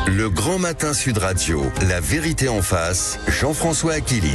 Le Grand Matin Sud Radio, la vérité en face, Jean-François Achilly.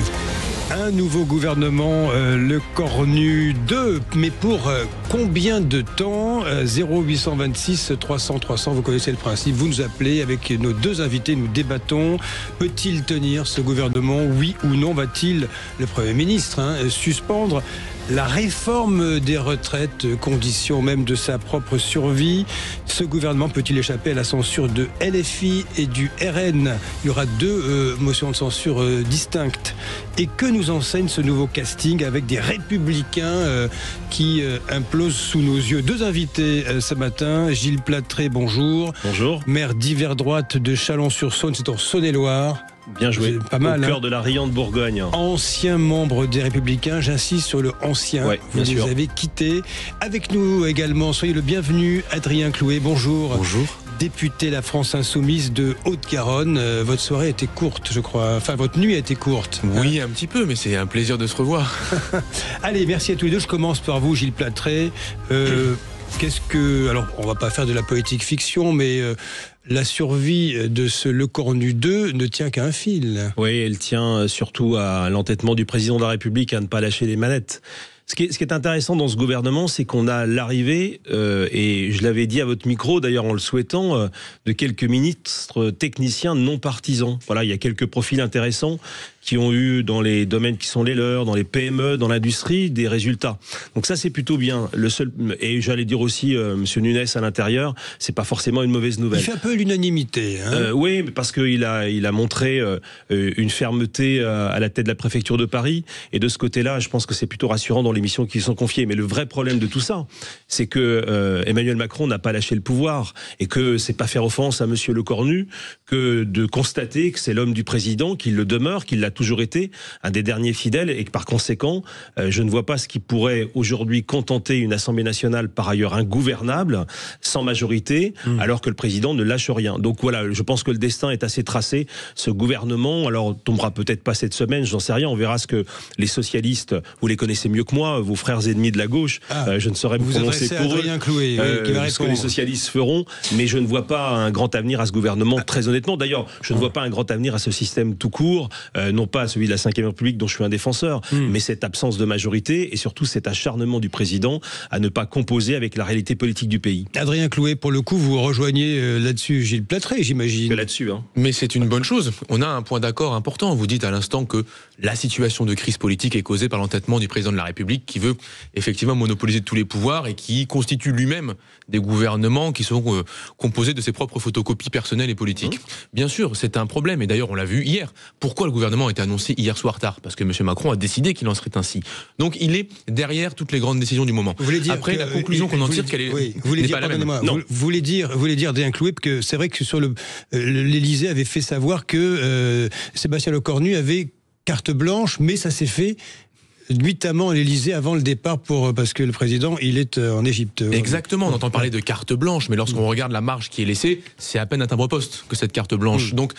Un nouveau gouvernement, le Cornu 2, mais pour combien de temps 0826 300 300, vous connaissez le principe, vous nous appelez avec nos deux invités, nous débattons. Peut-il tenir ce gouvernement, oui ou non? Va-t-il, le Premier ministre, suspendre la réforme des retraites, condition même de sa propre survie? Ce gouvernement peut-il échapper à la censure de LFI et du RN? Il y aura deux motions de censure distinctes. Et que nous enseigne ce nouveau casting avec des républicains qui implosent sous nos yeux? Deux invités ce matin. Gilles Platré, bonjour. Bonjour. Maire d'hiver droite de Chalon-sur-Saône, c'est en Saône-et-Loire. Bien joué, pas mal, au cœur de la riante Bourgogne. Ancien membre des Républicains, j'insiste sur le ancien, ouais, vous sûr. les avez quittés. Avec nous également, soyez le bienvenu, Adrien Clouet, bonjour. Bonjour. Député La France Insoumise de Haute-Garonne. Votre soirée a été courte, je crois. Enfin, votre nuit a été courte. Oui, un petit peu, mais c'est un plaisir de se revoir. Allez, merci à tous les deux. Je commence par vous, Gilles Platré. Alors, on va pas faire de la politique fiction, mais la survie de ce Le Cornu 2 ne tient qu'à un fil. Oui, elle tient surtout à l'entêtement du président de la République à ne pas lâcher les manettes. Ce qui est intéressant dans ce gouvernement, c'est qu'on a l'arrivée, et je l'avais dit à votre micro, d'ailleurs en le souhaitant, de quelques ministres techniciens non partisans. Voilà, il y a quelques profils intéressants qui ont eu dans les domaines qui sont les leurs, dans les PME, dans l'industrie, des résultats. Donc ça, c'est plutôt bien. Le seul, et j'allais dire aussi, Monsieur Nunes à l'intérieur, c'est pas forcément une mauvaise nouvelle. Il fait un peu l'unanimité. Oui, parce qu'il a montré une fermeté à la tête de la préfecture de Paris. Et de ce côté-là, je pense que c'est plutôt rassurant dans les missions qui lui sont confiées. Mais le vrai problème de tout ça, c'est que Emmanuel Macron n'a pas lâché le pouvoir et que c'est pas faire offense à Monsieur Le Cornu que de constater que c'est l'homme du président, qu'il le demeure, qu'il l'a toujours été, un des derniers fidèles, et que par conséquent, je ne vois pas ce qui pourrait aujourd'hui contenter une Assemblée nationale par ailleurs ingouvernable, sans majorité, alors que le président ne lâche rien. Donc voilà, je pense que le destin est assez tracé. Ce gouvernement, alors tombera peut-être pas cette semaine, j'en sais rien, on verra ce que les socialistes, vous les connaissez mieux que moi, vos frères ennemis de la gauche, je ne saurais me prononcer pour eux, Clouet, qui va ce que les socialistes feront, mais je ne vois pas un grand avenir à ce gouvernement, très honnêtement. D'ailleurs, je ne vois pas un grand avenir à ce système tout court, non pas celui de la Ve République dont je suis un défenseur, mais cette absence de majorité et surtout cet acharnement du président à ne pas composer avec la réalité politique du pays. Adrien Clouet, pour le coup, vous rejoignez là-dessus Gilles Platré, j'imagine. Que là-dessus, Mais c'est une bonne chose. On a un point d'accord important. Vous dites à l'instant que la situation de crise politique est causée par l'entêtement du président de la République qui veut effectivement monopoliser tous les pouvoirs et qui constitue lui-même des gouvernements qui sont composés de ses propres photocopies personnelles et politiques. Bien sûr, c'est un problème. Et d'ailleurs, on l'a vu hier. Pourquoi le gouvernement a été annoncé hier soir tard? Parce que M. Macron a décidé qu'il en serait ainsi. Donc, il est derrière toutes les grandes décisions du moment. Après, la conclusion qu'on en tire, qu'elle est, n'est pas la même. Vous voulez dire, Adrien Clouet, que c'est vrai que sur l'Élysée avait fait savoir que Sébastien Lecornu avait carte blanche, mais ça s'est fait nuitamment à l'Élysée avant le départ parce que le président, il est en Égypte. Exactement, on entend parler de carte blanche, mais lorsqu'on regarde la marge qui est laissée, c'est à peine un timbre-poste que cette carte blanche. Donc,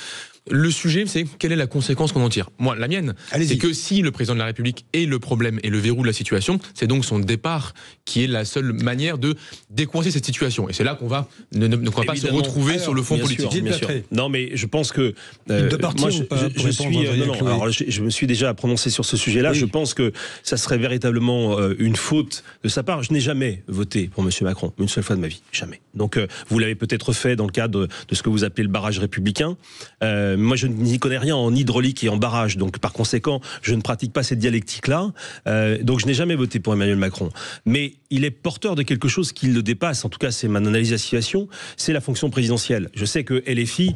le sujet, c'est quelle est la conséquence qu'on en tire. Moi, la mienne, c'est que si le président de la République est le problème et le verrou de la situation, c'est donc son départ qui est la seule manière de décoincer cette situation. Et c'est là qu'on va ne pas se retrouver sur le fond politique. Bien sûr. Non, mais je pense que il doit partir ou pas, je me suis déjà prononcé sur ce sujet-là. Oui. Je pense que ça serait véritablement une faute de sa part. Je n'ai jamais voté pour M. Macron, une seule fois de ma vie, jamais. Donc, vous l'avez peut-être fait dans le cadre de ce que vous appelez le barrage républicain. Moi, je n'y connais rien en hydraulique et en barrage, donc par conséquent, je ne pratique pas cette dialectique-là. Donc, je n'ai jamais voté pour Emmanuel Macron. Mais il est porteur de quelque chose qui le dépasse. En tout cas, c'est mon analyse de la situation. C'est la fonction présidentielle. Je sais que LFI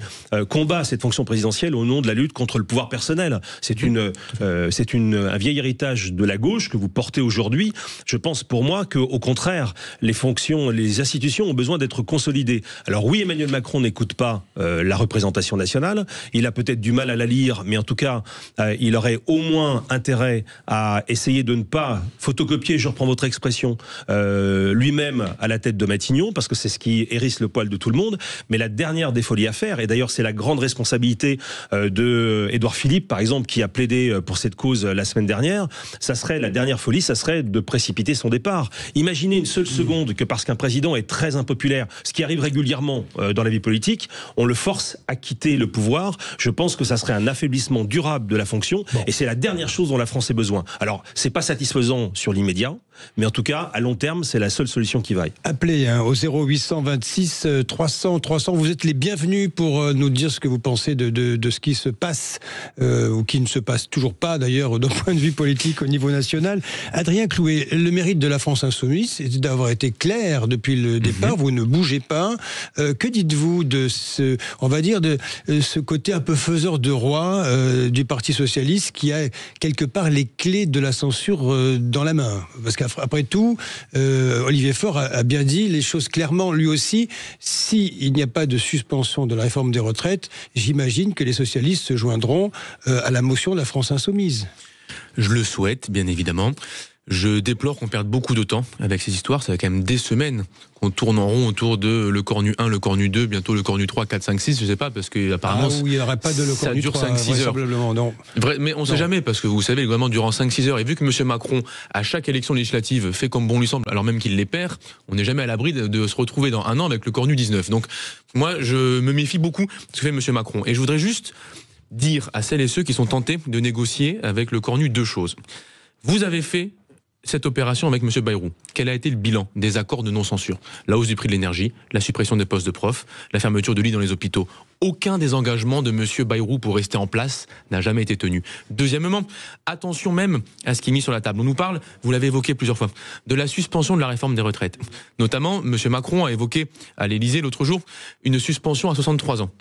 combat cette fonction présidentielle au nom de la lutte contre le pouvoir personnel. C'est un vieil héritage de la gauche que vous portez aujourd'hui. Je pense pour moi qu'au contraire, les institutions ont besoin d'être consolidées. Alors oui, Emmanuel Macron n'écoute pas la représentation nationale. il a peut-être du mal à la lire, mais en tout cas, il aurait au moins intérêt à essayer de ne pas photocopier, je reprends votre expression, lui-même à la tête de Matignon, parce que c'est ce qui hérisse le poil de tout le monde. Mais la dernière des folies à faire, et d'ailleurs c'est la grande responsabilité de Édouard Philippe, par exemple, qui a plaidé pour cette cause la semaine dernière, ça serait la dernière folie, ça serait de précipiter son départ. Imaginez une seule seconde que parce qu'un président est très impopulaire, ce qui arrive régulièrement dans la vie politique, on le force à quitter le pouvoir. Je pense que ça serait un affaiblissement durable de la fonction, et c'est la dernière chose dont la France ait besoin. Alors, c'est pas satisfaisant sur l'immédiat, mais en tout cas, à long terme, c'est la seule solution qui vaille. Appelez au 0826 300 300. Vous êtes les bienvenus pour nous dire ce que vous pensez de ce qui se passe, ou qui ne se passe toujours pas d'ailleurs d'un point de vue politique au niveau national. Adrien Clouet, le mérite de la France Insoumise, c'est d'avoir été clair depuis le départ. Vous ne bougez pas. Que dites-vous de ce, on va dire, de ce côté un peu faiseur de roi du Parti Socialiste qui a quelque part les clés de la censure dans la main? Parce qu'après tout, Olivier Faure a bien dit les choses clairement, lui aussi. S'il n'y a pas de suspension de la réforme des retraites, j'imagine que les socialistes se joindront à la motion de la France Insoumise. Je le souhaite, bien évidemment. Je déplore qu'on perde beaucoup de temps avec ces histoires. Ça fait quand même des semaines qu'on tourne en rond autour de le cornu 1, le cornu 2, bientôt le cornu 3, 4, 5, 6, je sais pas, parce que apparemment il n'y aurait pas de le ça cornu dure 3, 5-6 heures. Non. Mais on ne sait jamais, parce que vous savez, le gouvernement durant 5-6 heures, et vu que M. Macron, à chaque élection législative, fait comme bon lui semble, alors même qu'il les perd, on n'est jamais à l'abri de se retrouver dans un an avec le cornu 19. Donc moi, je me méfie beaucoup de ce que fait M. Macron. Et je voudrais juste dire à celles et ceux qui sont tentés de négocier avec le cornu deux choses. Vous avez fait cette opération avec M. Bayrou. Quel a été le bilan des accords de non-censure? La hausse du prix de l'énergie, la suppression des postes de profs, la fermeture de lits dans les hôpitaux. Aucun des engagements de M. Bayrou pour rester en place n'a jamais été tenu. Deuxièmement, attention même à ce qui est mis sur la table. On nous parle, vous l'avez évoqué plusieurs fois, de la suspension de la réforme des retraites. Notamment, M. Macron a évoqué à l'Élysée l'autre jour une suspension à 63 ans.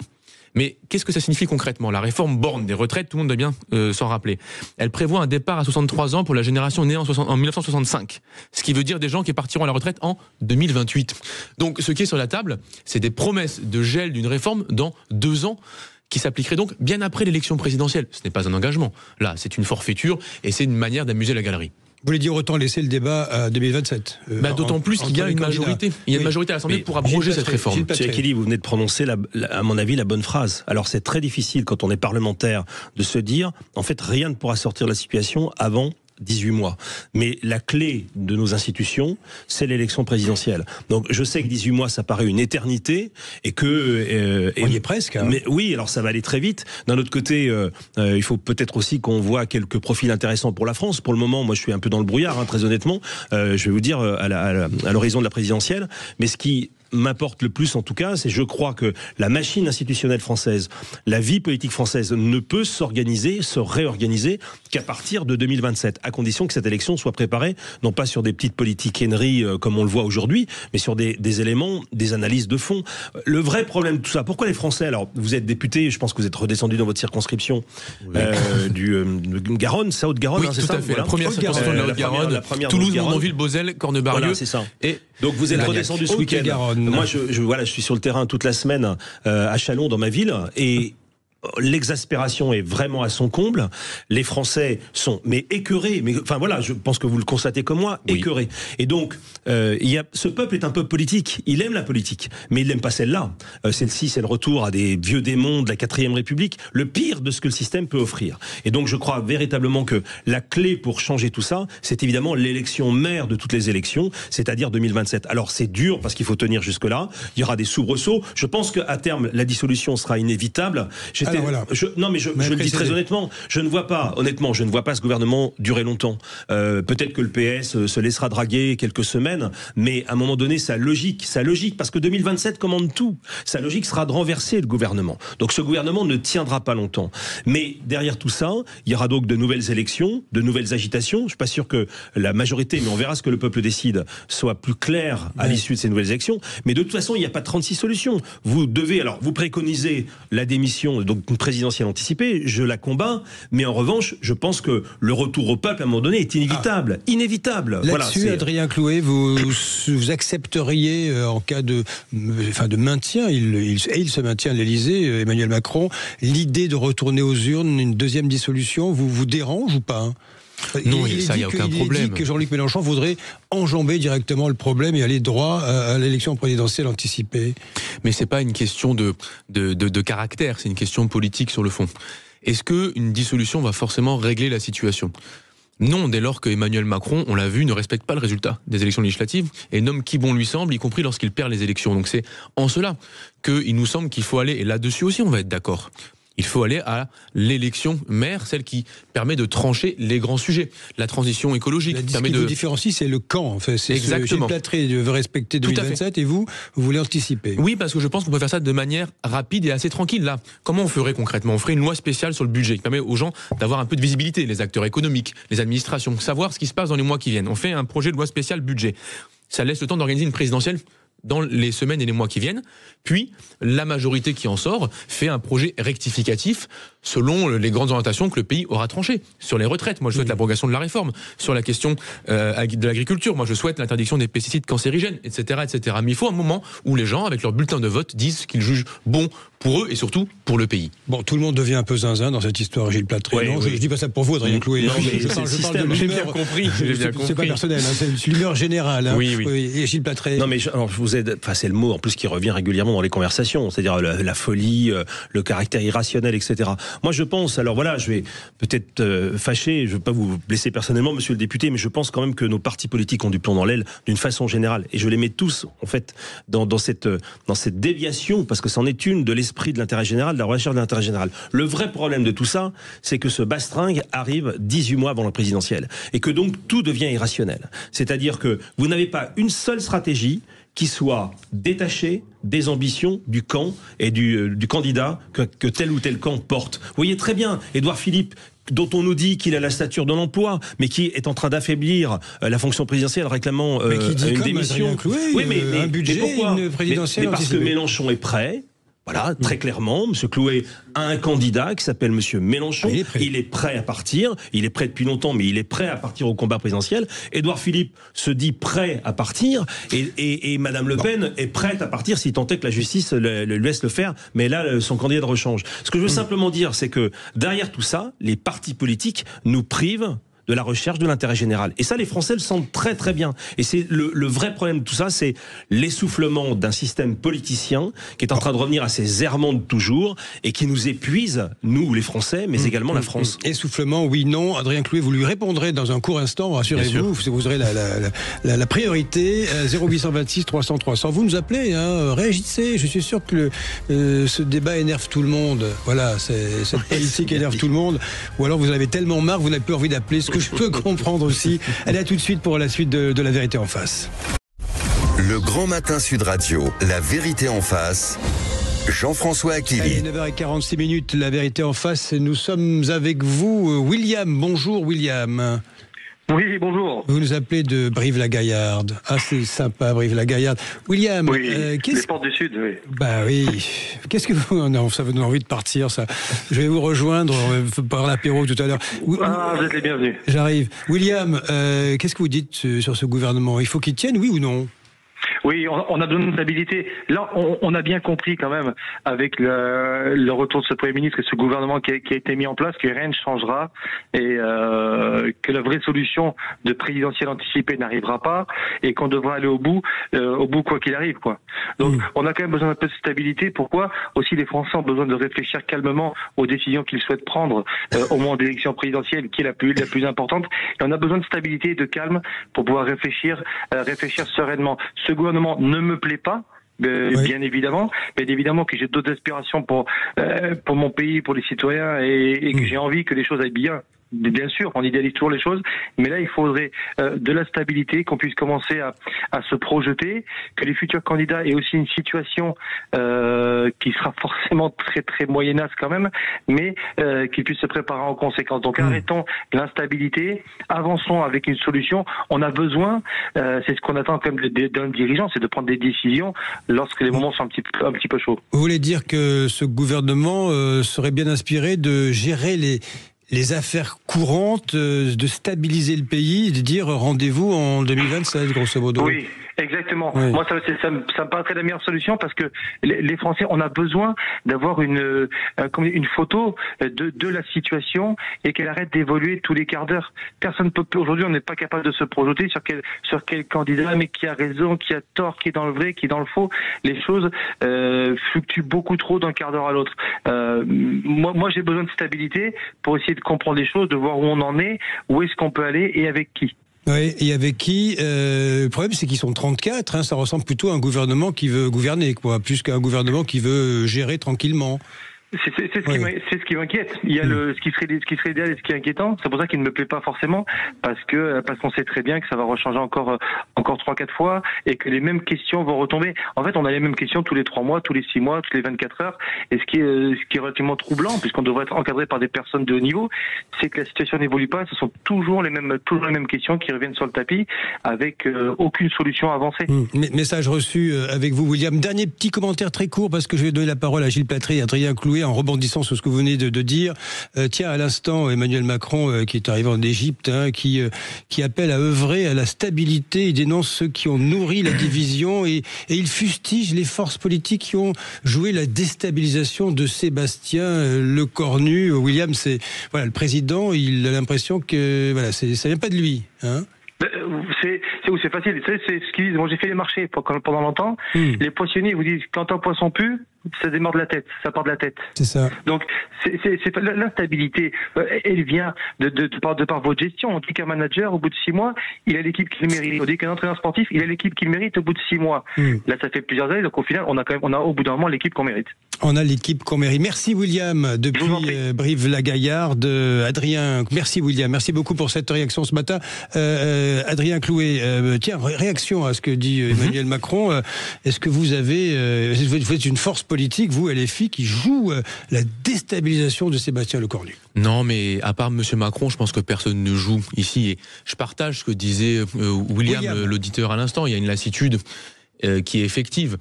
Mais qu'est-ce que ça signifie concrètement? La réforme Borne des retraites, tout le monde doit bien s'en rappeler. Elle prévoit un départ à 63 ans pour la génération née en 1965. Ce qui veut dire des gens qui partiront à la retraite en 2028. Donc ce qui est sur la table, c'est des promesses de gel d'une réforme dans 2 ans, qui s'appliquerait donc bien après l'élection présidentielle. Ce n'est pas un engagement. Là, c'est une forfaiture et c'est une manière d'amuser la galerie. Vous voulez dire autant laisser le débat à 2027 d'autant plus qu'il y a une majorité. Il y a une majorité à l'Assemblée pour abroger cette réforme. M. Kelly, vous venez de prononcer, à mon avis, la bonne phrase. Alors c'est très difficile quand on est parlementaire de se dire, en fait, rien ne pourra sortir de la situation avant 18 mois. Mais la clé de nos institutions, c'est l'élection présidentielle. Donc je sais que 18 mois, ça paraît une éternité, et que... on y est presque. Hein. Mais oui, alors ça va aller très vite. D'un autre côté, il faut peut-être aussi qu'on voit quelques profils intéressants pour la France. Pour le moment, moi je suis un peu dans le brouillard, très honnêtement. Je vais vous dire, à l'horizon de la présidentielle. Mais ce qui m'importe le plus en tout cas, c'est je crois que la machine institutionnelle française, la vie politique française ne peut s'organiser, se réorganiser qu'à partir de 2027, à condition que cette élection soit préparée, non pas sur des petites politiquaineries comme on le voit aujourd'hui, mais sur des éléments, des analyses de fond. Le vrai problème de tout ça, pourquoi les Français, alors vous êtes député, je pense que vous êtes redescendu dans votre circonscription du Garonne, ça Haute-Garonne, oui, c'est tout ça, à fait, voilà. la première circonscription de la Haute-Garonne, Toulouse, Mondonville, Bozelle, Cornebarieux, voilà, c'est ça. Et donc vous êtes redescendu ce week-end. Moi, je suis sur le terrain toute la semaine à Châlons, dans ma ville, et l'exaspération est vraiment à son comble. Les Français sont écœurés. Mais enfin voilà, je pense que vous le constatez comme moi, écœurés. Et donc, ce peuple est un peuple politique. Il aime la politique, mais il n'aime pas celle-là. Celle-ci, c'est le retour à des vieux démons de la 4e République, le pire de ce que le système peut offrir. Et donc, je crois véritablement que la clé pour changer tout ça, c'est évidemment l'élection mère de toutes les élections, c'est-à-dire 2027. Alors, c'est dur parce qu'il faut tenir jusque-là. Il y aura des soubresauts. Je pense qu'à terme, la dissolution sera inévitable. Voilà. Je le dis très honnêtement, je ne vois pas ce gouvernement durer longtemps. Peut-être que le PS se laissera draguer quelques semaines, mais à un moment donné, sa logique, parce que 2027 commande tout. Sa logique sera de renverser le gouvernement. Donc ce gouvernement ne tiendra pas longtemps. Mais derrière tout ça, il y aura donc de nouvelles élections, de nouvelles agitations. Je suis pas sûr que la majorité, mais on verra ce que le peuple décide, soit plus clair à l'issue de ces nouvelles élections. Mais de toute façon, il n'y a pas 36 solutions. Vous préconisez la démission, donc donc une présidentielle anticipée, je la combats, mais en revanche, je pense que le retour au peuple, à un moment donné, est inévitable. Inévitable. Là-dessus, voilà, Adrien Clouet, vous accepteriez, en cas de maintien, il se maintient à l'Élysée, Emmanuel Macron, l'idée de retourner aux urnes, une deuxième dissolution, vous dérange ou pas ? Non, ça, il n'y a aucun problème. Il dit que Jean-Luc Mélenchon voudrait enjamber directement le problème et aller droit à l'élection présidentielle anticipée. Mais c'est pas une question de caractère, c'est une question politique sur le fond. Est-ce qu'une dissolution va forcément régler la situation ? Non, dès lors que Emmanuel Macron, on l'a vu, ne respecte pas le résultat des élections législatives et nomme qui bon lui semble, y compris lorsqu'il perd les élections. Donc c'est en cela qu'il nous semble qu'il faut aller, et là-dessus aussi on va être d'accord, il faut aller à l'élection maire, celle qui permet de trancher les grands sujets. La transition écologique. Ce qui vous différencie, c'est le camp. En fait. Gilles Platré veut respecter 2027 et vous voulez anticiper. Oui, parce que je pense qu'on peut faire ça de manière rapide et assez tranquille. Là, comment on ferait concrètement ? On ferait une loi spéciale sur le budget qui permet aux gens d'avoir un peu de visibilité, les acteurs économiques, les administrations, savoir ce qui se passe dans les mois qui viennent. On fait un projet de loi spéciale budget. Ça laisse le temps d'organiser une présidentielle dans les semaines et les mois qui viennent. Puis, la majorité qui en sort fait un projet rectificatif selon les grandes orientations que le pays aura tranchées. Sur les retraites, moi je souhaite l'abrogation de la réforme. Sur la question de l'agriculture, moi je souhaite l'interdiction des pesticides cancérigènes, etc., etc. Mais il faut un moment où les gens, avec leur bulletin de vote, disent ce qu'ils jugent bon pour eux et surtout pour le pays. Bon, tout le monde devient un peu zinzin dans cette histoire, Gilles Platré. Oui, non, oui. je dis pas ça pour vous, Adrien Clouet. Je parle de l'humeur. J'ai bien compris. C'est pas personnel, hein, c'est l'humeur générale. Hein. Oui. Et Gilles Platré. Non, mais alors, je vous aide. Enfin, c'est le mot en plus qui revient régulièrement dans les conversations, c'est-à-dire la folie, le caractère irrationnel, etc. Moi, je pense. Alors voilà, je vais peut-être fâcher. Je ne veux pas vous blesser personnellement, Monsieur le député, mais je pense quand même que nos partis politiques ont du plomb dans l'aile d'une façon générale, et je les mets tous en fait dans cette déviation, parce que c'en est une de l'esprit de l'intérêt général, de la recherche de l'intérêt général. Le vrai problème de tout ça, c'est que ce bastringue arrive 18 mois avant la présidentielle, et que donc tout devient irrationnel. C'est-à-dire que vous n'avez pas une seule stratégie qui soit détachée des ambitions du camp et du candidat que tel ou tel camp porte. Vous voyez très bien, Édouard Philippe, dont on nous dit qu'il a la stature de l'emploi, mais qui est en train d'affaiblir la fonction présidentielle, réclamant une démission. Clouet, un budget, pourquoi une présidentielle mais parce que Mélenchon est prêt. Voilà, très clairement, M. Clouet a un candidat qui s'appelle M. Mélenchon. Il est prêt à partir. Il est prêt depuis longtemps, mais il est prêt à partir au combat présidentiel. Édouard Philippe se dit prêt à partir. Et Mme Le Pen est prête à partir si tant est que la justice le laisse le faire. Mais là, son candidat de rechange. Ce que je veux simplement dire, c'est que derrière tout ça, les partis politiques nous privent de la recherche de l'intérêt général. Et ça, les Français le sentent très très bien. Et c'est le vrai problème de tout ça, c'est l'essoufflement d'un système politicien qui est en train de revenir à ses errements de toujours et qui nous épuise, nous les Français, mais également la France. Essoufflement, oui, non. Adrien Clouet, vous lui répondrez dans un court instant, rassurez-vous, vous aurez la priorité. 0826 300 300. Vous nous appelez, hein, réagissez. Je suis sûr que ce débat énerve tout le monde. Voilà, cette politique énerve tout le monde. Ou alors vous en avez tellement marre, vous n'avez plus envie d'appeler. Ce que je peux comprendre aussi. Allez, à tout de suite pour la suite de La Vérité en face. Le Grand Matin Sud Radio, La Vérité en face. Jean-François Akili. Allez, 9h46, La Vérité en face. Nous sommes avec vous, William. Bonjour, William. Oui, bonjour. Vous nous appelez de Brive-la-Gaillarde. Ah, c'est sympa, Brive-la-Gaillarde. William, oui, les portes du Sud, oui. Bah oui. Qu'est-ce que vous... Non, ça vous donne envie de partir, ça. Je vais vous rejoindre par l'apéro tout à l'heure. Vous êtes les bienvenus. J'arrive. William, qu'est-ce que vous dites sur ce gouvernement ? Il faut qu'il tienne, oui ou non ? Oui, on a besoin de stabilité. Là, on a bien compris quand même, avec le retour de ce Premier ministre et ce gouvernement qui a été mis en place, que rien ne changera et que la vraie solution de présidentielle anticipée n'arrivera pas et qu'on devra aller au bout quoi qu'il arrive, quoi. Donc, on a quand même besoin d'un peu de stabilité. Pourquoi ? Aussi, les Français ont besoin de réfléchir calmement aux décisions qu'ils souhaitent prendre au moment de l'élection présidentielle, qui est la plus importante. Et on a besoin de stabilité et de calme pour pouvoir réfléchir sereinement. Ce gouvernement ne me plaît pas, bien évidemment, mais évidemment que j'ai d'autres aspirations pour mon pays, pour les citoyens, et que j'ai envie que les choses aillent bien. Bien sûr, on idéalise toujours les choses, mais là, il faudrait de la stabilité, qu'on puisse commencer à se projeter, que les futurs candidats aient aussi une situation qui sera forcément très très moyennasse quand même, mais qu'ils puissent se préparer en conséquence. Donc arrêtons l'instabilité, avançons avec une solution. On a besoin, c'est ce qu'on attend comme d'un dirigeant, c'est de prendre des décisions lorsque les moments sont un petit peu chauds. Vous voulez dire que ce gouvernement serait bien inspiré de gérer les affaires courantes, de stabiliser le pays, de dire rendez-vous en 2027, grosso modo? Oui, exactement. Oui. Moi, ça me paraîtrait la meilleure solution parce que les Français, on a besoin d'avoir une photo de la situation et qu'elle arrête d'évoluer tous les quarts d'heure. Personne peut aujourd'hui, on n'est pas capable de se projeter sur quel candidat, mais qui a raison, qui a tort, qui est dans le vrai, qui est dans le faux. Les choses fluctuent beaucoup trop d'un quart d'heure à l'autre. Moi, j'ai besoin de stabilité pour essayer de comprendre les choses, de voir où on en est, où est-ce qu'on peut aller et avec qui. Oui, et avec qui le problème, c'est qu'ils sont 34. Ça ressemble plutôt à un gouvernement qui veut gouverner, quoi, plus qu'à un gouvernement qui veut gérer tranquillement. C'est ce qui m'inquiète. Il y a ce qui serait idéal et ce qui est inquiétant. C'est pour ça qu'il ne me plaît pas forcément, parce qu'on sait très bien que ça va rechanger encore 3-4 fois et que les mêmes questions vont retomber. En fait, on a les mêmes questions tous les 3 mois, tous les 6 mois, toutes les 24 heures. Et ce qui est relativement troublant, puisqu'on devrait être encadré par des personnes de haut niveau, c'est que la situation n'évolue pas. Ce sont toujours les mêmes questions qui reviennent sur le tapis avec aucune solution avancée. Message reçu avec vous, William. Dernier petit commentaire très court, parce que je vais donner la parole à Gilles Platré et Adrien Clouet en rebondissant sur ce que vous venez de dire. Tiens, à l'instant, Emmanuel Macron, qui est arrivé en Égypte, qui appelle à œuvrer à la stabilité. Il dénonce ceux qui ont nourri la division et il fustige les forces politiques qui ont joué la déstabilisation de Sébastien Lecornu. William, le président, il a l'impression que ça vient pas de lui. C'est facile. C'est ce qu'ils disent. Moi, j'ai fait les marchés pendant longtemps. Les poissonniers vous disent quand un poisson pue, ça démarre de la tête, ça part de la tête. C'est ça. Donc, l'instabilité, elle vient de par votre gestion. On dit qu'un manager, au bout de 6 mois, il a l'équipe qu'il mérite. On dit qu'un entraîneur sportif, il a l'équipe qu'il mérite au bout de 6 mois. Là, ça fait plusieurs années. Donc, au final, on a au bout d'un moment l'équipe qu'on mérite. On a l'équipe qu'on mérite. Merci, William, depuis Brive-la-Gaillarde. Adrien, merci, William. Merci beaucoup pour cette réaction ce matin. Adrien Clouet, réaction à ce que dit Emmanuel Macron. Est-ce que vous êtes une force politique, vous, LFI, qui joue la déstabilisation de Sébastien Lecornu? Non, mais à part M. Macron, je pense que personne ne joue ici. Et je partage ce que disait William. L'auditeur à l'instant. Il y a une lassitude qui est effective.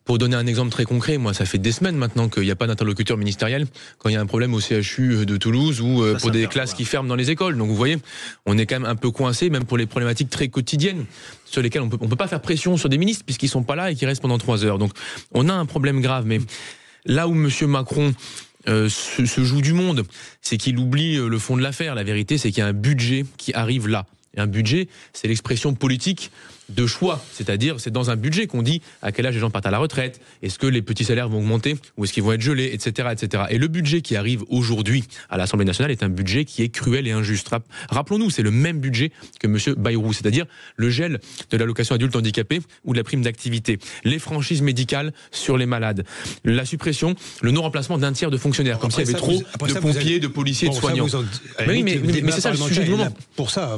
Pour donner un exemple très concret, moi, ça fait des semaines maintenant qu'il n'y a pas d'interlocuteur ministériel quand il y a un problème au CHU de Toulouse ou pour des classes qui ferment dans les écoles. Donc vous voyez, on est quand même un peu coincé, même pour les problématiques très quotidiennes sur lesquelles on peut pas faire pression sur des ministres puisqu'ils sont pas là et qu'ils restent pendant 3 heures. Donc on a un problème grave. Mais là où M. Macron se joue du monde, c'est qu'il oublie le fond de l'affaire. La vérité, c'est qu'il y a un budget qui arrive là. Et un budget, c'est l'expression politique de choix, c'est-à-dire c'est dans un budget qu'on dit à quel âge les gens partent à la retraite, est-ce que les petits salaires vont augmenter ou est-ce qu'ils vont être gelés, etc., etc. Et le budget qui arrive aujourd'hui à l'Assemblée nationale est un budget qui est cruel et injuste. Rappelons-nous, c'est le même budget que M. Bayrou, c'est-à-dire le gel de l'allocation adulte handicapé ou de la prime d'activité, les franchises médicales sur les malades, la suppression, le non-remplacement d'un tiers de fonctionnaires, comme s'il y avait trop de pompiers, de policiers, de soignants. Mais c'est ça le sujet du moment. Pour ça,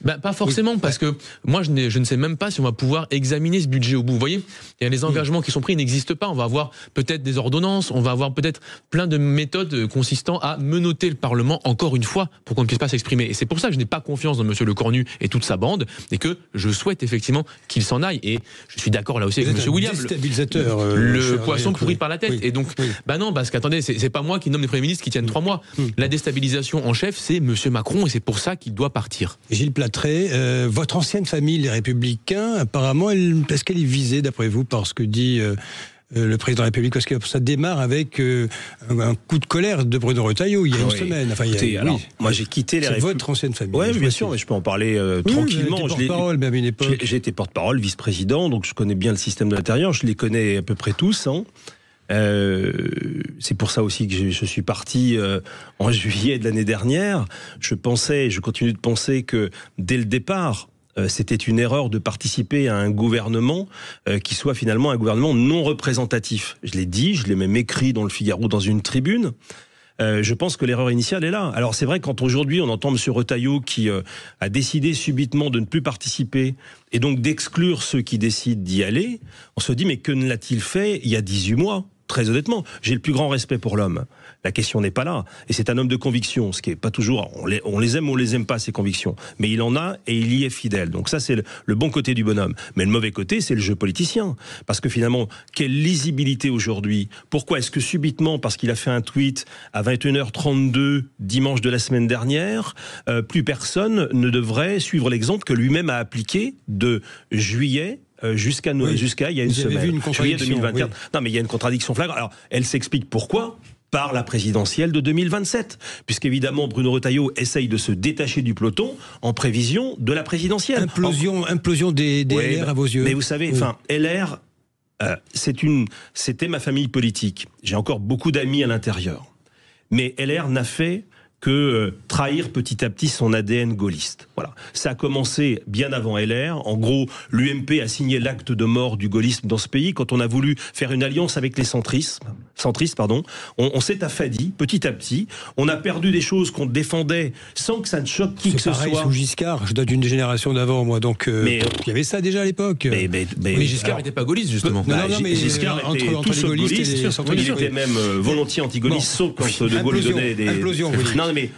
pas forcément, parce que moi je ne sais même pas si on va pouvoir examiner ce budget au bout. Vous voyez, il y a les engagements qui sont pris, ils n'existent pas. On va avoir peut-être des ordonnances, on va avoir peut-être plein de méthodes consistant à menotter le Parlement encore une fois pour qu'on ne puisse pas s'exprimer. Et c'est pour ça que je n'ai pas confiance dans M. Lecornu et toute sa bande et que je souhaite effectivement qu'il s'en aille. Et je suis d'accord là aussi avec M. William. Le poisson pourri par la tête. Et donc, non, parce qu'attendez, c'est pas moi qui nomme les premiers ministres qui tiennent 3 mois. La déstabilisation en chef, c'est M. Macron et c'est pour ça qu'il doit partir. Gilles Platré, votre ancienne famille, les Républicains, apparemment, est-ce qu'elle est visée, d'après vous, par ce que dit le président de la République? Parce que ça démarre avec un coup de colère de Bruno Retailleau il y a une semaine. Enfin, moi, j'ai quitté les Républicains. C'est votre ancienne famille. Oui, bien sûr, mais je peux en parler tranquillement. Porte-parole, même à une époque. J'ai été porte-parole, vice-président, donc je connais bien le système de l'intérieur. Je les connais à peu près tous. C'est pour ça aussi que je suis parti en juillet de l'année dernière. Je continue de penser que dès le départ, c'était une erreur de participer à un gouvernement qui soit finalement un gouvernement non représentatif. Je l'ai dit, je l'ai même écrit dans le Figaro dans une tribune. je pense que l'erreur initiale est là. Alors c'est vrai, quand aujourd'hui on entend M. Retailleau qui a décidé subitement de ne plus participer et donc d'exclure ceux qui décident d'y aller, on se dit mais que ne l'a-t-il fait il y a 18 mois ? Très honnêtement, j'ai le plus grand respect pour l'homme. La question n'est pas là. Et c'est un homme de conviction, ce qui est pas toujours... On les aime ou on les aime pas, ces convictions. Mais il en a et il y est fidèle. Donc ça, c'est le bon côté du bonhomme. Mais le mauvais côté, c'est le jeu politicien. Parce que finalement, quelle lisibilité aujourd'hui ? Pourquoi est-ce que subitement, parce qu'il a fait un tweet à 21h32 dimanche de la semaine dernière, plus personne ne devrait suivre l'exemple que lui-même a appliqué de juillet jusqu'à il y a une semaine. Vu une juillet 2024. Oui. Non, mais il y a une contradiction flagrante. Alors, elle s'explique pourquoi ? Par la présidentielle de 2027. Puisqu'évidemment, Bruno Retailleau essaye de se détacher du peloton en prévision de la présidentielle. Implosion des LR à vos yeux. Mais vous savez, LR, c'était ma famille politique. J'ai encore beaucoup d'amis à l'intérieur. Mais LR n'a fait que trahir petit à petit son ADN gaulliste. Voilà. Ça a commencé bien avant LR. En gros, l'UMP a signé l'acte de mort du gaullisme dans ce pays quand on a voulu faire une alliance avec les centristes. On s'est affadi petit à petit. On a perdu des choses qu'on défendait sans que ça ne choque qui que ce soit. C'est pareil sous Giscard. Je date d'une génération d'avant, moi. Donc, il y avait ça déjà à l'époque. Mais Giscard n'était pas gaulliste, justement. Non, mais Giscard était entre tout les gaullistes et les centristes. Il était même volontiers anti-gaulliste, sauf quand De Gaulle donnait des... Implosion, oui. Non, mais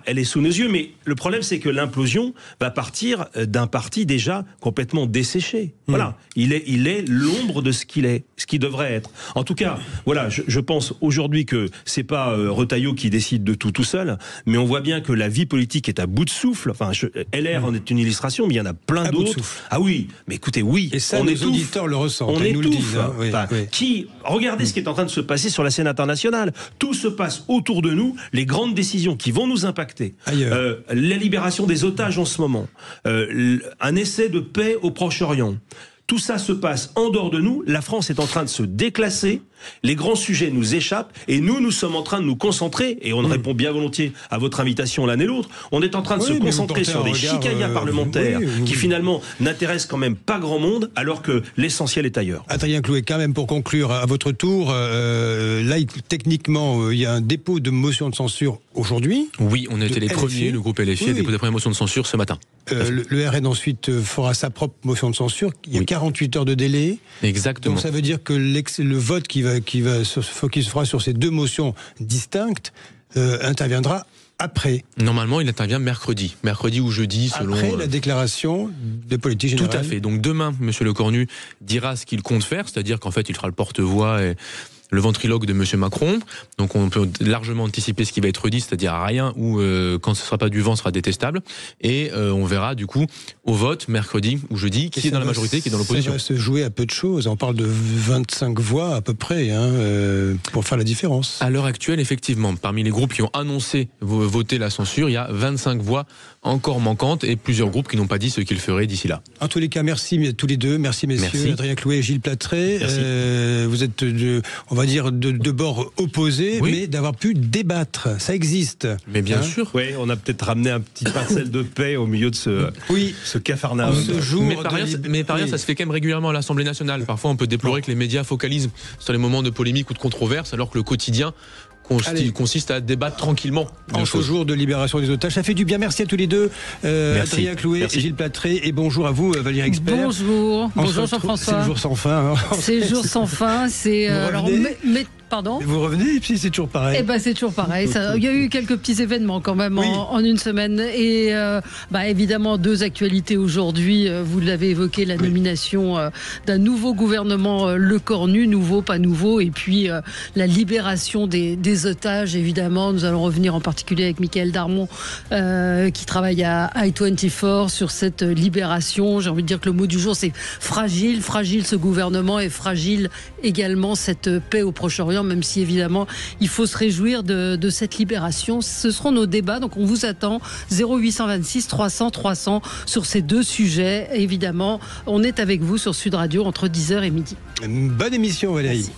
elle est sous nos yeux, mais le problème, c'est que l'implosion va partir d'un parti déjà complètement desséché. Voilà. Il est l'ombre de ce qu'il est, ce qu'il devrait être. En tout cas, voilà, je pense aujourd'hui que c'est pas Retailleau qui décide de tout seul, mais on voit bien que la vie politique est à bout de souffle. Enfin, LR en est une illustration, mais il y en a plein d'autres. Ah oui, mais écoutez, oui, et ça, nos auditeurs le ressentent. On étouffe. Oui. Regardez ce qui est en train de se passer sur la scène internationale. Tout se passe autour de nous. Les grandes décisions qui vont nous impacter. La libération des otages en ce moment. Un essai de paix au Proche-Orient. Tout ça se passe en dehors de nous. La France est en train de se déclasser. Les grands sujets nous échappent. Et nous sommes en train de nous concentrer. Et on répond bien volontiers à votre invitation l'un et l'autre. On est en train de se concentrer sur des chicayas parlementaires qui finalement n'intéressent quand même pas grand monde, alors que l'essentiel est ailleurs. Adrien Clouet, quand même, pour conclure, à votre tour, là, techniquement, il y a un dépôt de motion de censure aujourd'hui. Oui, on a été les premiers, le groupe LFI a déposé la première motion de censure ce matin. Le RN ensuite fera sa propre motion de censure. Il y a 48 heures de délai. Exactement. Donc ça veut dire que le vote qui se fera sur ces deux motions distinctes interviendra après. Normalement, il intervient mercredi ou jeudi, selon... Après la déclaration de politique générale. Tout à fait. Donc demain, M. Lecornu dira ce qu'il compte faire, c'est-à-dire qu'en fait, il fera le porte-voix et le ventriloque de M. Macron. Donc on peut largement anticiper ce qui va être dit, c'est-à-dire rien, ou quand ce ne sera pas du vent, ce sera détestable. Et on verra du coup au vote, mercredi ou jeudi, qui est dans la majorité, qui est dans l'opposition. Ça va se jouer à peu de choses. On parle de 25 voix à peu près pour faire la différence. À l'heure actuelle, effectivement, parmi les groupes qui ont annoncé voter la censure, il y a 25 voix encore manquantes et plusieurs groupes qui n'ont pas dit ce qu'ils feraient d'ici là. En tous les cas, merci à tous les deux. Merci messieurs. Merci. Adrien Clouet et Gilles Platré. Vous êtes on va dire de bords opposés, mais d'avoir pu débattre. Ça existe. Mais bien sûr. Oui, on a peut-être ramené un petit parcelle de paix au milieu de ce cafarnaum. Mais par ailleurs, ça se fait quand même régulièrement à l'Assemblée nationale. Parfois, on peut déplorer que les médias focalisent sur les moments de polémique ou de controverse, alors que le quotidien consiste à débattre tranquillement. En ce jour de libération des otages, ça fait du bien. Merci à tous les deux, Adrien Clouet et Gilles Platré, et bonjour à vous, Valérie Expert. Bonjour Jean-François. C'est le jour sans fin. C'est le jour sans fin. Pardon ? Vous revenez et puis c'est toujours pareil. Eh ben c'est toujours pareil. Il y a eu quelques petits événements quand même en une semaine. Et évidemment, deux actualités aujourd'hui. Vous l'avez évoqué, la nomination d'un nouveau gouvernement Lecornu, nouveau, pas nouveau. Et puis la libération des otages, évidemment. Nous allons revenir en particulier avec Michael Darmon qui travaille à I24 sur cette libération. J'ai envie de dire que le mot du jour, c'est fragile. Fragile ce gouvernement et fragile également cette paix au Proche-Orient, même si évidemment il faut se réjouir de cette libération. Ce seront nos débats, donc on vous attend 0826 300 300 sur ces deux sujets. Évidemment, on est avec vous sur Sud Radio entre 10h et midi. Bonne émission Valérie. Merci.